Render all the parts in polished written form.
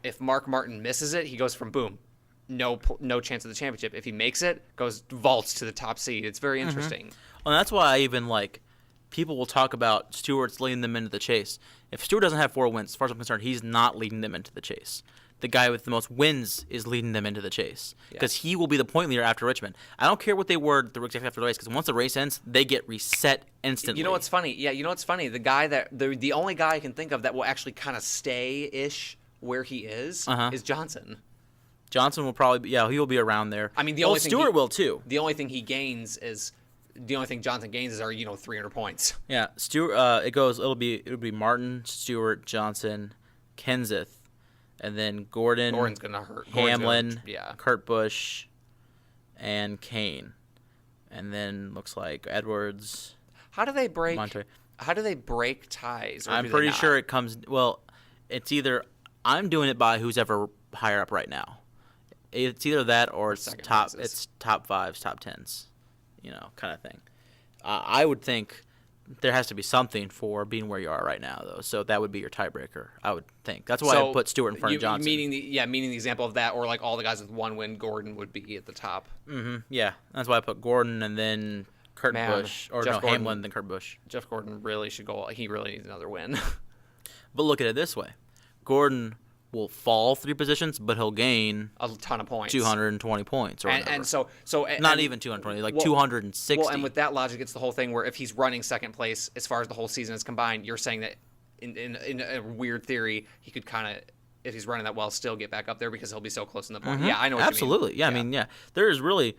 If Mark Martin misses it, he goes from boom, no chance of the championship. If he makes it, goes vaults to the top seed. It's very interesting. Well, that's why I even people will talk about Stewart's leading them into the chase. If Stewart doesn't have 4 wins, as far as I'm concerned, he's not leading them into the chase. The guy with the most wins is leading them into the chase because he will be the point leader after Richmond. I don't care what they were exactly after the race, because once the race ends, they get reset instantly. You know what's funny? Yeah, you know what's funny? The only guy I can think of that will actually kind of stay-ish where he is Johnson. Johnson will probably he will be around there. I mean, Stewart will too. The only thing Johnson gains is 300 points. Yeah, Stewart. It'll be Martin, Stewart, Johnson, Kenseth, and then Gordon's gonna hurt. Hamlin, Kurt Busch, and Kane, and then looks like Edwards. How do they break? How do they break ties? I'm pretty sure it comes. Well, it's either I'm doing it by who's ever higher up right now. It's either that or it's top. Places. It's top 5s, top 10s, kind of thing. I would think there has to be something for being where you are right now, though. So that would be your tiebreaker, I would think. That's why I put Stewart in front of Johnson. Meaning the example of that, or all the guys with 1 win, Gordon would be at the top. Mm-hmm. Yeah, that's why I put Gordon and then Kurt Busch, or Hamlin, then Kurt Busch. Jeff Gordon really should go. He really needs another win. But look at it this way: Gordon will fall 3 positions, but he'll gain a ton of points, 220 points, or and so not even 220, 260. Well, and with that logic, it's the whole thing where if he's running second place as far as the whole season is combined, you're saying that in a weird theory, he could kind of, if he's running that well, still get back up there because he'll be so close in the point. Mm-hmm. Yeah, I know what absolutely. you mean. I mean, there is really,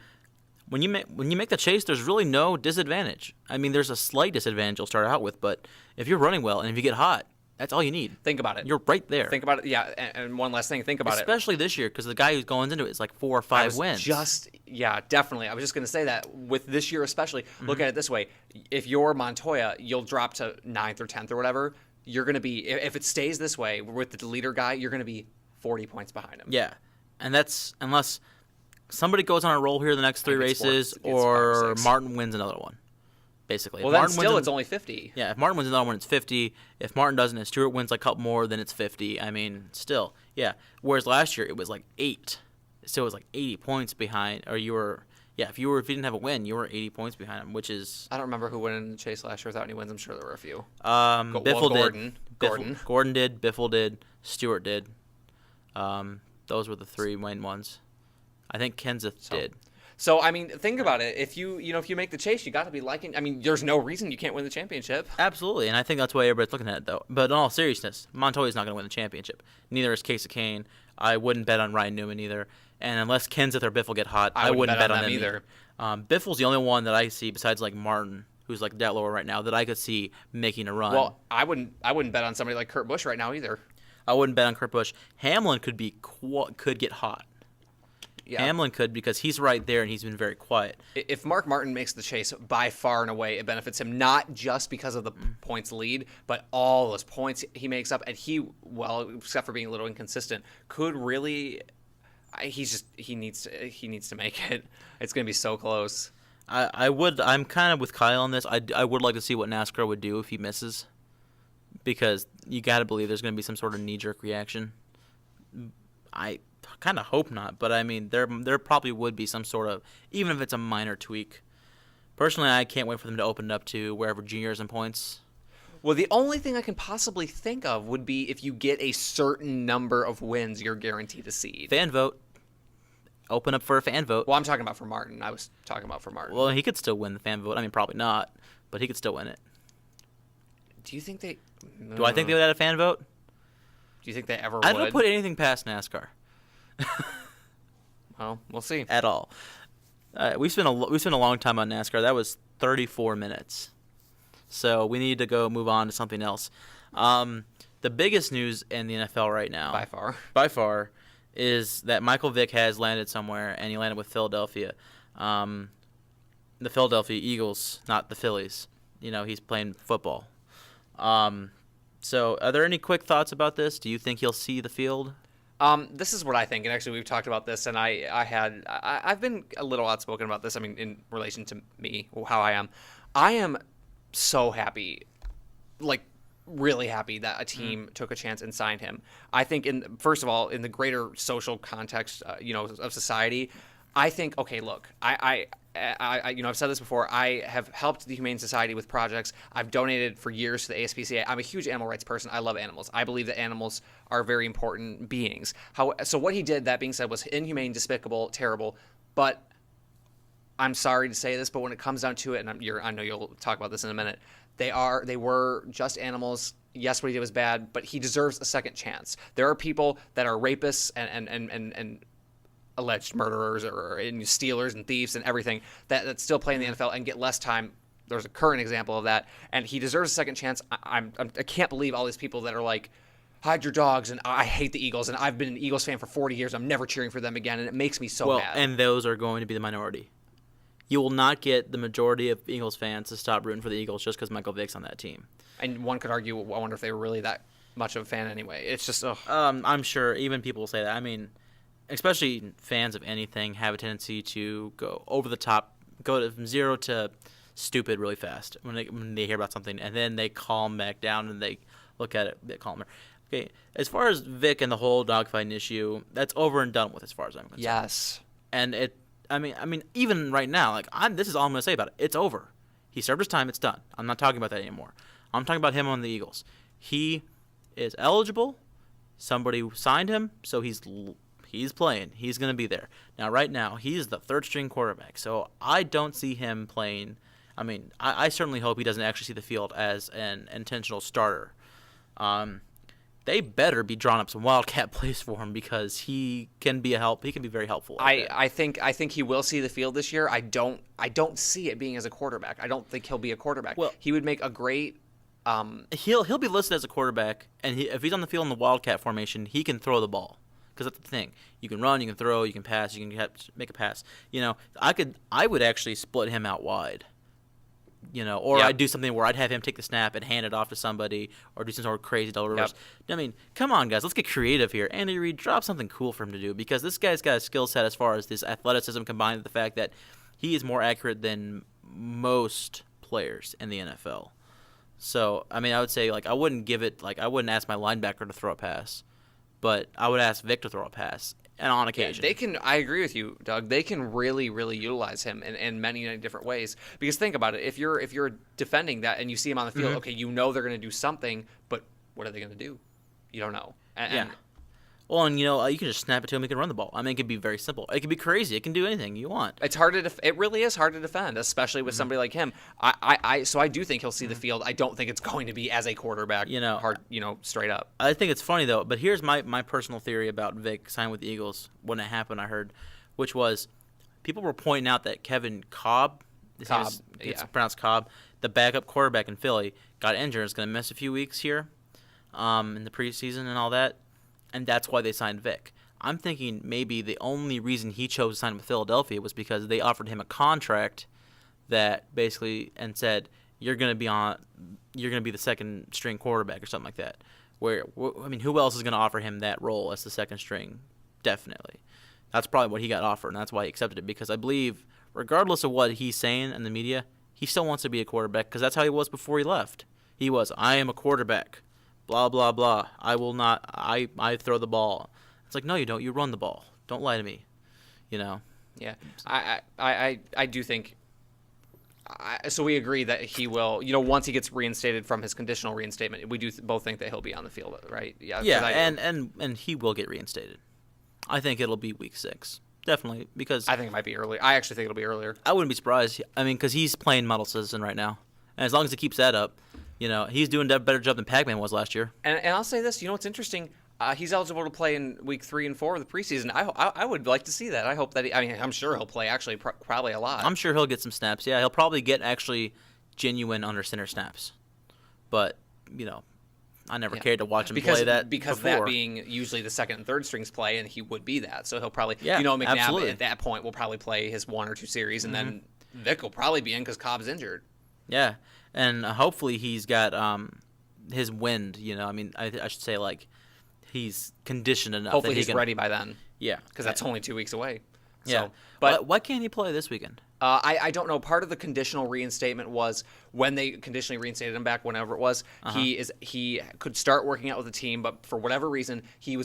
when you make the chase, there's really no disadvantage. I mean, there's a slight disadvantage you'll start out with, but if you're running well and if you get hot, that's all you need. Think about it. You're right there. Think about it. Yeah, and one last thing. Think about Especially this year, because the guy who's going into it is 4 or 5 wins. Definitely. I was just going to say that with this year especially, look at it this way. If you're Montoya, you'll drop to 9th or 10th or whatever. You're going to be, if it stays this way with the leader guy, you're going to be 40 points behind him. Yeah, and that's unless somebody goes on a roll here the next 3 races or Martin wins another one. Basically. Well, then still it's only 50. Yeah, if Martin wins another one, it's 50. If Martin doesn't and Stewart wins a couple more, then it's 50. I mean, still, yeah. Whereas last year it was 8. So it was 80 points behind, or if you didn't have a win, you were 80 points behind him, which is. I don't remember who won in the chase last year without any wins. I'm sure there were a few. Biffle did. Gordon did. Biffle did. Stewart did. Those were the 3 main ones. I think Kenseth did. So, I mean, think about it. If you make the chase, you got to be liking. I mean, there's no reason you can't win the championship. Absolutely, and I think that's why everybody's looking at it, though. But in all seriousness, Montoya's not going to win the championship. Neither is Casey Kane. I wouldn't bet on Ryan Newman either. And unless Kenseth or Biffle get hot, I wouldn't bet on them either. Biffle's the only one that I see besides Martin, who's that lower right now, that I could see making a run. Well, I wouldn't bet on somebody like Kurt Busch right now either. I wouldn't bet on Kurt Busch. Hamlin could get hot. Yeah. Hamlin could, because he's right there and he's been very quiet. If Mark Martin makes the chase, by far and away, it benefits him, not just because of the points lead, but all those points he makes up. And except for being a little inconsistent, could really. He needs to make it. It's going to be so close. I'm kind of with Kyle on this. I would like to see what NASCAR would do if he misses, because you got to believe there's going to be some sort of knee-jerk reaction. I kind of hope not, but I mean, there probably would be some sort of, even if it's a minor tweak. Personally, I can't wait for them to open it up to wherever juniors and points. Well, the only thing I can possibly think of would be if you get a certain number of wins, you're guaranteed a seed. Fan vote. Open up for a fan vote. Well, I'm talking about for Martin. I was talking about for Martin. Well, he could still win the fan vote. I mean, probably not, but he could still win it. Do you think they... Do I think they would add a fan vote? Do you think they ever would? I don't put anything past NASCAR. Well, we'll see. At all. We spent a long time on NASCAR. That was 34 minutes. So we need to go move on to something else. The biggest news in the NFL right now, by far, is that Michael Vick has landed somewhere, and he landed with Philadelphia. The Philadelphia Eagles, not the Phillies. He's playing football. So are there any quick thoughts about this? Do you think he'll see the field? This is what I think, and actually we've talked about this, and I've been a little outspoken about this. I mean, in relation to me, how I am so happy, really happy that a team took a chance and signed him. I think, first of all, in the greater social context, of society, I think, okay, look, I've said this before. I have helped the Humane Society with projects. I've donated for years to the ASPCA. I'm a huge animal rights person. I love animals. I believe that animals are very important beings. So what he did, that being said, was inhumane, despicable, terrible. But I'm sorry to say this, but when it comes down to it, and I know you'll talk about this in a minute, they were just animals. Yes, what he did was bad, but he deserves a second chance. There are people that are rapists and alleged murderers and stealers and thieves and everything that still play in the NFL and get less time. There's a current example of that, and he deserves a second chance. I can't believe all these people that are like, hide your dogs, and I hate the Eagles, and I've been an Eagles fan for 40 years. I'm never cheering for them again, and it makes me so mad. And those are going to be the minority. You will not get the majority of Eagles fans to stop rooting for the Eagles just because Michael Vick's on that team. And one could argue, I wonder if they were really that much of a fan anyway. It's just, I'm sure even people will say that. I mean, especially fans of anything have a tendency to go over the top, go from zero to stupid really fast when they hear about something, and then they calm back down and they look at it a bit calmer. Okay, as far as Vick and the whole dogfighting issue, that's over and done with as far as I'm concerned. Yes. And I mean, even right now, this is all I'm going to say about it. It's over. He served his time. It's done. I'm not talking about that anymore. I'm talking about him on the Eagles. He is eligible. Somebody signed him, so he's playing. He's going to be there. Now, right now, he's the third-string quarterback, so I don't see him playing. I mean, I certainly hope he doesn't actually see the field as an intentional starter. They better be drawing up some wildcat plays for him because he can be He can be very helpful. I think he will see the field this year. I don't see it being as a quarterback. I don't think he'll be a quarterback. Well, he would make a great. He'll be listed as a quarterback, and if he's on the field in the wildcat formation, he can throw the ball. Because that's the thing. You can run, you can throw, you can pass, you can make a pass. I would actually split him out wide. I'd do something where I'd have him take the snap and hand it off to somebody, or do some sort of crazy double reverse. Yep. I mean, come on, guys, let's get creative here. Andy Reid, drop something cool for him to do, because this guy's got a skill set as far as this athleticism combined with the fact that he is more accurate than most players in the NFL. So, I mean, I would say, I wouldn't ask my linebacker to throw a pass, but I would ask Vic to throw a pass. And on occasion. Yeah, I agree with you, Doug. They can really, really utilize him in many, many different ways. Because think about it. If you're defending that and you see him on the field, okay, they're going to do something, but what are they going to do? You don't know. Well, and you can just snap it to him. He can run the ball. I mean, it could be very simple. It could be crazy. It can do anything you want. It's hard to. It really is hard to defend, especially with somebody like him. So I do think he'll see the field. I don't think it's going to be as a quarterback. Hard. Straight up. I think it's funny though. But here's my personal theory about Vic signing with the Eagles when it happened. I heard, which was, people were pointing out that Kevin Cobb, it's pronounced Cobb, the backup quarterback in Philly, got injured. Is going to miss a few weeks here, in the preseason and all that. And that's why they signed Vic. I'm thinking maybe the only reason he chose to sign with Philadelphia was because they offered him a contract that basically and said you're going to be the second string quarterback or something like that. Who else is going to offer him that role as the second string? Definitely. That's probably what he got offered, and that's why he accepted it, because I believe, regardless of what he's saying in the media, he still wants to be a quarterback, because that's how he was before he left. I am a quarterback. Blah, blah, blah. I will not. I throw the ball. It's like, no, you don't. You run the ball. Don't lie to me. Yeah. I do think. So we agree that he will. Once he gets reinstated from his conditional reinstatement, we do both think that he'll be on the field, right? Yeah. Yeah, and he will get reinstated. I think it'll be week 6. Definitely, because I think it might be early. I actually think it'll be earlier. I wouldn't be surprised. I mean, because he's playing model citizen right now, and as long as he keeps that up. He's doing a better job than Pac-Man was last year. And I'll say this, what's interesting? He's eligible to play in week 3 and 4 of the preseason. I would like to see that. I hope that I'm sure he'll play actually probably a lot. I'm sure he'll get some snaps. Yeah, he'll probably get actually genuine under center snaps. But, I never cared to watch him play that because before. That being usually the second and third strings play, and he would be that. So he'll probably, McNabb absolutely. At that point will probably play his 1 or 2 series, and then Vic will probably be in because Cobb's injured. Yeah. And hopefully he's got his wind, I should say, he's conditioned enough. Hopefully he's ready by then. Yeah. Because that's only 2 weeks away. Yeah. But why can't he play this weekend? I don't know. Part of the conditional reinstatement was when they conditionally reinstated him back, whenever it was, he could start working out with the team, but for whatever reason, he was